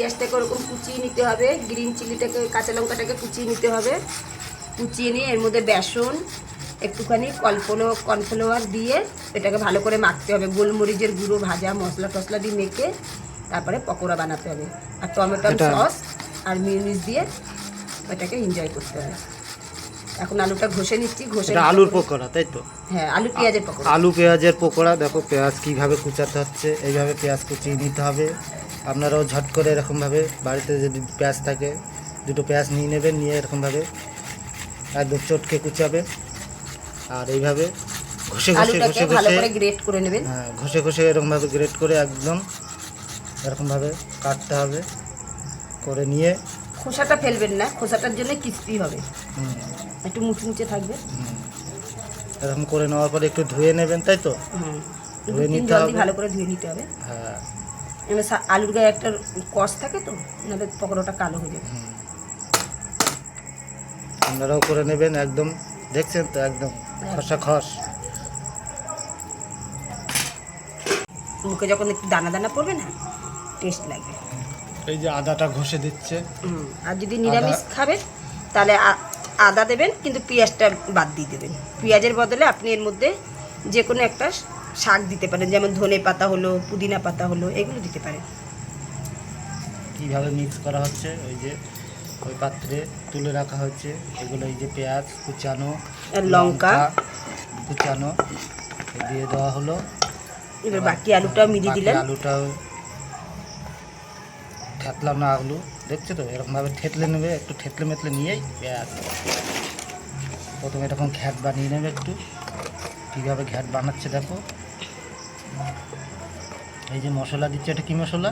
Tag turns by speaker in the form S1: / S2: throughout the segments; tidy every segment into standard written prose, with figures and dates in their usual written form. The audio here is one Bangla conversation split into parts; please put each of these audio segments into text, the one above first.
S1: পেঁয়াজটাকে ওরকম কুচিয়ে নিতে হবে, গ্রিন চিলিটাকে কাঁচা লঙ্কাটাকে কুচিয়ে নিতে হবে। কুচিয়ে নিয়ে এর মধ্যে বেসন একটুখানি কর্নফ্লাওয়ার দিয়ে এটাকে ভালো করে মাখতে হবে, গোলমরিচের গুঁড়ো ভাজা মশলা টশলা দিয়ে মেখে তারপরে পকোড়া বানাতে হবে। আর টমেটো সস আর মিউনিস দিয়ে এটাকে এনজয় করতে হবে। এখন আলুটা ঘষে নিচ্ছি, ঘষে
S2: আলুর পকোড়া, তাই তো?
S1: হ্যাঁ, আলু পেঁয়াজের পকোড়া।
S2: আলু পেঁয়াজের পকোড়া। দেখো পেঁয়াজ কীভাবে কুচাতে হচ্ছে, এইভাবে পেঁয়াজ কুচিয়ে নিতে হবে। আপনারাও ঝট করে এরকমভাবে বাড়িতে যদি পেঁয়াজ থাকে দুটো পেঁয়াজ নিয়ে নেবেন, নিয়ে এরকমভাবে একদম চটকে কুচাবেন। আর এইভাবে ঘষে ঘষে ঘষে ঘষে
S1: গ্রেট করে নেবেন।
S2: হ্যাঁ, ঘষে ঘষে এরকমভাবে গ্রেট করে একদম এরকমভাবে কাটতে হবে। করে নিয়ে
S1: খোসাটা ফেলবেন না, খোসাটার জন্য ক্রিস্পি হবে, একটু মুচমুচে থাকবে।
S2: এরকম করে নেওয়ার পরে একটু ধুয়ে নেবেন, তাই তো? ধুয়ে নিতে হবে,
S1: ভালো করে ধুয়ে নিতে হবে।
S2: হ্যাঁ,
S1: আলুর গায়ে একটা কষ থাকে তো, নাহলে পকোড়াটা কালো হয়ে যাবে।
S2: আপনারাও করে নেবেন একদম। দেখছেন তো একদম খসা খস।
S1: মুখে যখন একটু দানা দানা পড়বে না, টেস্ট লাগবে।
S2: এই যে আদাটা ঘষে দিচ্ছে।
S1: আর যদি নিরামিষ খাবেন তাহলে আদা দেবেন, কিন্তু পেঁয়াজটা বাদ দিয়ে দেবেন। পেঁয়াজের বদলে আপনি এর মধ্যে যে কোনো একটা শাক দিতে পারেন, যেমন ধনে পাতা হলো, পুদিনা পাতা হলো, এগুলো দিতে পারেন।
S2: কীভাবে মিক্স করা হচ্ছে, ওই যে ওই পাত্রে তুলে রাখা হচ্ছে এগুলো। এই যে পেঁয়াজ কুচানো,
S1: লঙ্কা
S2: কুচানো দিয়ে দেওয়া হলো।
S1: এবার বাকি আলুটাও মিলিয়ে দিলেন।
S2: আলুটাও থেতলাম না, আলু দেখছো তো এরকমভাবে থেতলে নেবে, একটু থেতলে মেতলে নিয়েই পেঁয়াজ প্রথমে এরকম ঘ্যাট বানিয়ে নেবে। একটু কীভাবে ঘ্যাট বানাচ্ছে দেখো। এই যে মশলা দিচ্ছে, এটা কি মশলা?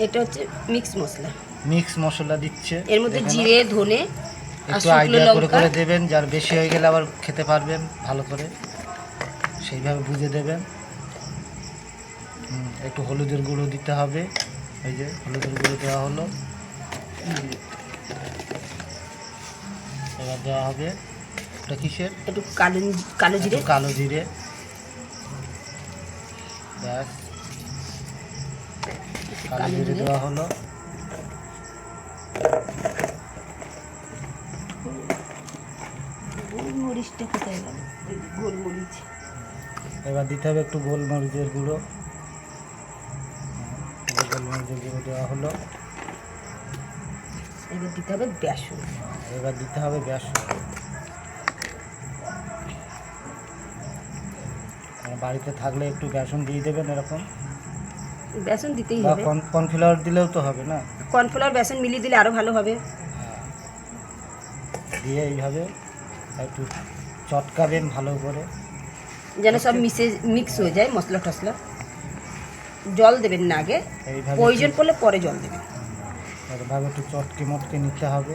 S1: এটা হচ্ছে মিক্স মশলা।
S2: মিক্স মশলা দিচ্ছে,
S1: এর মধ্যে জিরে ধনে
S2: একটু আইডিয়া করে করে দেবেন, যার বেশি হয়ে গেলে আবার খেতে পারবেন ভালো করে, সেইভাবে বুঝে দেবেন। একটু হলুদের গুঁড়ো দিতে হবে। এই যে হলুদের গুঁড়ো দেওয়া হলো। এবার দেওয়া হবে এটা কিসের,
S1: একটু কালো জিরে,
S2: কালো জিরে। ব্যাস, কালো জিরে দেওয়া হলো।
S1: গোলমরিচটা কোথায় গেল? গোলমরিচ
S2: এবার দিতে হবে একটু গোলমরিচের গুঁড়ো। গোলমরিচের গুঁড়ো দেওয়া হলো।
S1: এবার দিতে হবে বেসন।
S2: এবার দিতে হবে বেসন। বাড়িতে থাকলে একটু বেসন দিয়ে দেবেন, এরকম
S1: বেসন দিতেই হবে।
S2: কর্নফ্লাওয়ার দিলেও তো হবে না?
S1: কর্নফ্লাওয়ার বেসন মিলিয়ে দিলে আরও ভালো হবে।
S2: দিয়ে এইভাবে একটু চটকাবেন ভালো করে,
S1: যেন সব মিক্স হয়ে যায় মশলা টশলা। জল দেবেন না আগে, প্রয়োজন পড়লে পরে জল দেবেন।
S2: এভাবে একটু চটকে মটকে নিতে হবে।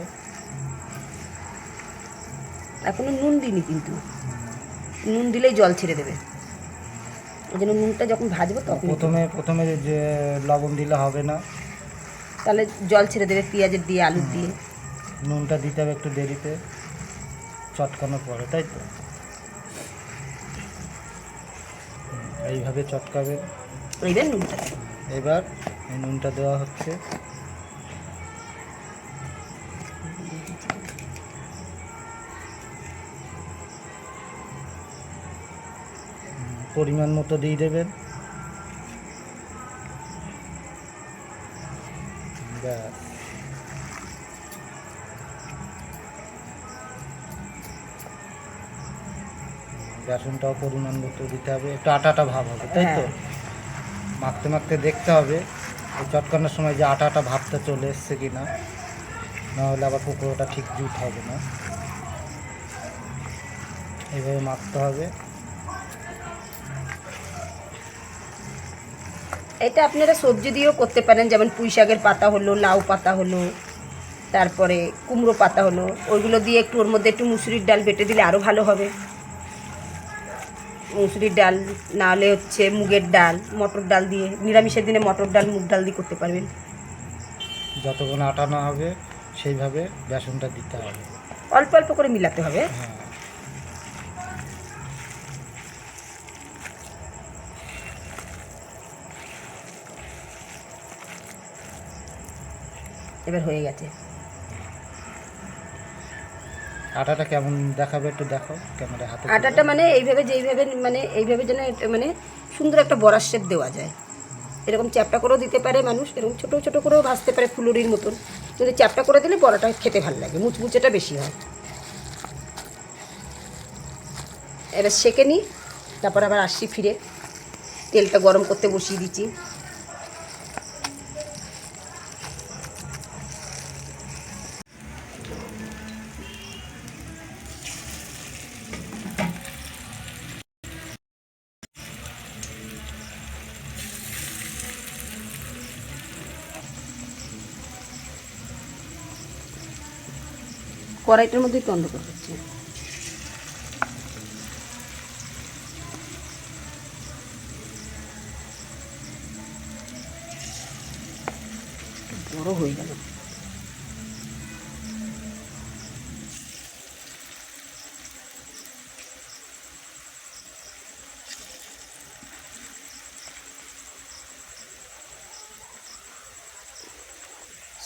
S1: এখনো নুন দিইনি, কিন্তু নুন দিলেই জল ছেড়ে দেবে। ওই জন্য নুনটা যখন ভাজবো তখন
S2: প্রথমে যে লবণ দিলে হবে না,
S1: তাহলে জল ছেড়ে দেবে পেঁয়াজের দিয়ে আলুর দিয়ে।
S2: নুনটা দিতে হবে একটু দেরিতে, চটকানোর পরে, তাই তো? এইভাবে চটকাবেন।
S1: এইবার নুনটা,
S2: এবার এই নুনটা দেওয়া হচ্ছে। পরিমাণ মতো দিয়ে দেবেন। ব্যাস, বেসনটাও পরিমাণ মতো দিতে হবে। একটু আটা ভাব হবে, তাই তো? মাখতে মাখতে দেখতে হবে এই চটকানোর সময় যে আটা ভাবটা চলে এসছে কি না, নাহলে আবার পকোড়াটা ঠিক জুট হবে না। এইভাবে মাখতে হবে।
S1: এটা আপনারা সবজি দিয়েও করতে পারেন, যেমন পুঁই শাকের পাতা হলো, লাউ পাতা হলো, তারপরে কুমড়ো পাতা হলো, ওইগুলো দিয়ে একটু ওর মধ্যে একটু মুসুরির ডাল বেটে দিলে আরও ভালো হবে। মুসুরির ডাল নাহলে হচ্ছে মুগের ডাল, মটর ডাল দিয়ে, নিরামিষের দিনে মটর ডাল মুগ ডাল দিয়ে করতে পারবেন।
S2: যতক্ষণ আটা না হবে সেইভাবে বেসনটা দিতে হবে,
S1: অল্প অল্প করে মিলাতে হবে।
S2: হ্যাঁ।
S1: এবার হয়ে গেছে।
S2: আটাটা কেমন দেখাবে একটু দেখো ক্যামেরা হাতে।
S1: আটাটা মানে এইভাবে যেইভাবে মানে এইভাবে যেন মানে সুন্দর একটা বড়ার শেপ দেওয়া যায়। এরকম চ্যাপটা করেও দিতে পারে মানুষ, এরকম ছোটো ছোটো করেও ভাজতে পারে ফুলুরির মতন, কিন্তু চ্যাপটা করে দিলে বড়াটা খেতে ভালো লাগে, মুচমুচেটা বেশি হয়। এবার সেঁকে নিই, তারপর আবার আসছি ফিরে, তেলটা গরম করতে বসিয়ে দিচ্ছি। কড়াইটার মধ্যে একটু অন্ধকার করছি। বড় হয়ে গেল।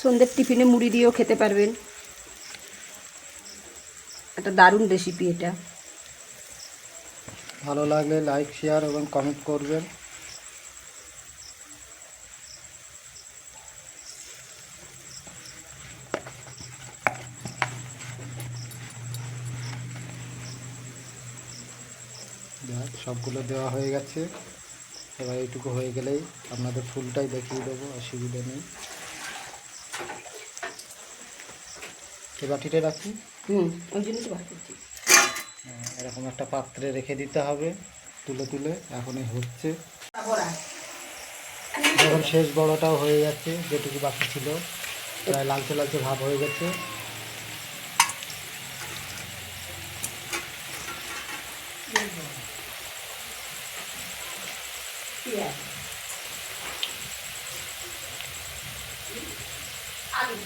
S1: সন্ধ্যের টিফিনে মুড়ি দিয়েও খেতে পারবেন, একটা দারুণ রেসিপি এটা।
S2: ভালো লাগলে লাইক শেয়ার এবং কমেন্ট করবেন। সবগুলো দেওয়া হয়ে গেছে, এবার এইটুকু হয়ে গেলেই আপনাদের ফুলটাই দেখিয়ে দেবো, অসুবিধা নেই। এই বাটিটা রাখি।
S1: ওই জন্য তো বার করছি।
S2: এরকম একটা পাত্রে রেখে দিতে হবে তুলে তুলে। এখনই হচ্ছে, এখন শেষ বড়টাও হয়ে যাচ্ছে, যেটুকু বাকি ছিল প্রায় লালচে লালচে ভাব হয়ে গেছে।
S1: আলু